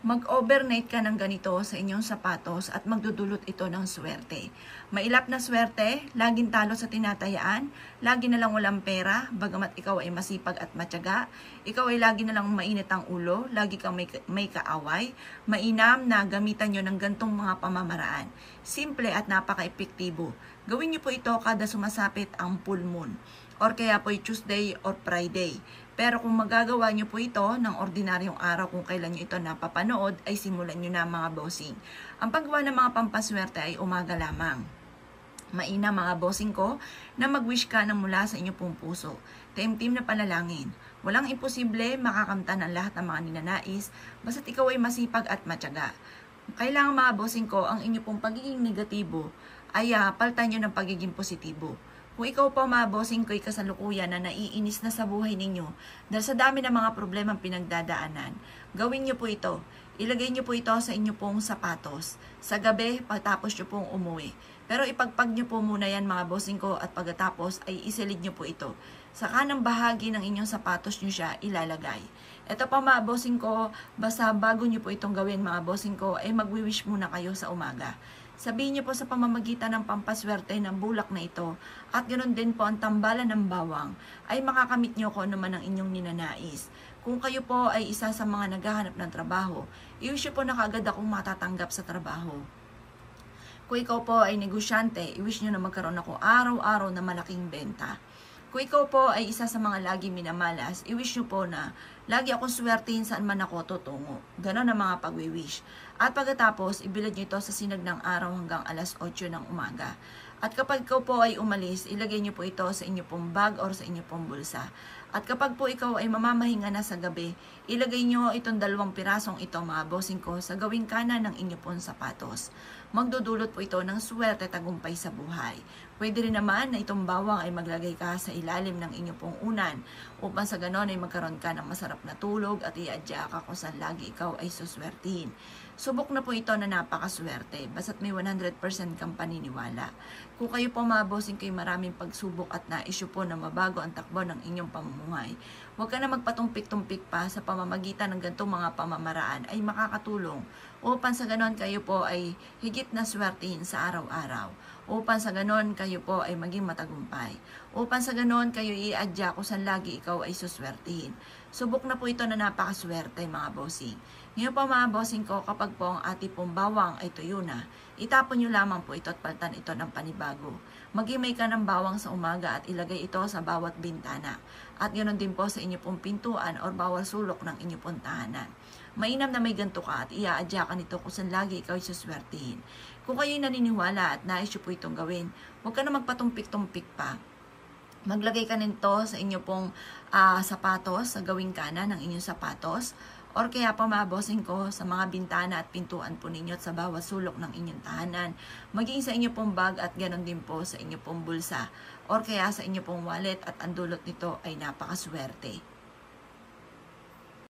Mag-overnight ka ng ganito sa inyong sapatos at magdudulot ito ng swerte. Mailap na swerte, laging talo sa tinatayaan, lagi na lang walang pera, bagamat ikaw ay masipag at matyaga, ikaw ay lagi na lang mainit ang ulo, lagi kang may kaaway, mainam na gamitan nyo ng gantong mga pamamaraan. Simple at napaka-epektibo. Gawin nyo po ito kada sumasapit ang full moon, or kaya po Tuesday or Friday. Pero kung magagawa nyo po ito ng ordinaryong araw kung kailan nyo ito napapanood, ay simulan nyo na mga bossing. Ang paggawa ng mga pampaswerte ay umaga lamang. Maina mga bossing ko na mag-wish ka ng mula sa inyong pong puso. Taimtim na panalangin. Walang imposible, makakamtan ang lahat ng mga ninanais, basta't ikaw ay masipag at matyaga. Kailangan mga bossing ko, ang inyong pong pagiging negatibo ay palitan nyo ng pagiging positibo. Kung ikaw po mga bossing ko'y kasalukuyan na naiinis na sa buhay ninyo dahil sa dami ng mga problemang pinagdadaanan, gawin nyo po ito. Ilagay nyo po ito sa inyo pong sapatos. Sa gabi, pagtapos nyo pong umuwi. Pero ipagpag nyo po muna yan mga bossing ko at pagkatapos ay isilid nyo po ito. Sa kanang bahagi ng inyong sapatos nyo siya ilalagay. Ito pa mga bossing ko, basta bago nyo po itong gawin mga bossing ko, ay magwi-wish muna kayo sa umaga. Sabihin niyo po sa pamamagitan ng pampaswerte ng bulak na ito at ganoon din po ang tambalan ng bawang ay makakamit niyo kung ano man ang inyong ninanais. Kung kayo po ay isa sa mga naghahanap ng trabaho, i-wish po na kaagad akong matatanggap sa trabaho. Kung ikaw po ay negosyante, i-wish nyo na magkaroon ako araw-araw na malaking benta. Kung ikaw po ay isa sa mga lagi minamalas, i-wish nyo po na lagi akong swertihin saan man ako tutungo. Ganon ang mga pag-wish. At pagkatapos, ibilad nyo ito sa sinag ng araw hanggang alas 8 ng umaga. At kapag ikaw po ay umalis, ilagay nyo po ito sa inyo pong bag or sa inyo pong bulsa. At kapag po ikaw ay mamamahinga na sa gabi, ilagay nyo itong 2 pirasong ito mga bossing ko sa gawing kanan ng inyo pong sapatos. Magdudulot po ito ng swerte tagumpay sa buhay. Pwede rin naman na itong bawang ay maglagay ka sa ilalim ng inyo pong unan upang sa ganon ay magkaroon ka ng masarap na tulog at iadya ka kung saan lagi ikaw ay suswertihin. Subok na po ito na napakaswerte, basta't may 100% kang paniniwala. Kung kayo po mga bossing kayo maraming pagsubok at na-issue po na mabago ang takbo ng inyong pamumuhay, huwag ka na magpatumpik-tumpik pa sa pamamagitan ng ganitong mga pamamaraan ay makakatulong upang sa ganon kayo po ay higit na swertihin sa araw-araw. Upang sa ganon kayo po ay maging matagumpay. Upang sa ganon kayo i-adya kung saan lagi ikaw ay suswertihin. Subok na po ito na napakaswerte mga bossing. Ngayon po mga bossing ko, kapag po ang ating pong bawang ay tuyo na, itapon nyo lamang po ito at palitan ito ng panibago. Mag-imay ka ng bawang sa umaga at ilagay ito sa bawat bintana. At ganoon din po sa inyo pong pintuan or bawat sulok ng inyo pong tahanan. Mainam na may ganito ka at iaadya ka nito kung saan lagi ikaw ay suswertihin. Kung kayo'y naniniwala at nais po itong gawin, huwag ka na magpatumpik-tumpik pa. Maglagay ka nito sa inyo pong sapatos, sa gawing kanan ng inyong sapatos, or kaya pa mga bossing ko sa mga bintana at pintuan po ninyo at sa bawat sulok ng inyong tahanan, maging sa inyo pong bag at ganoon din po sa inyo pong bulsa, or kaya sa inyo pong wallet at ang dulot nito ay napakaswerte.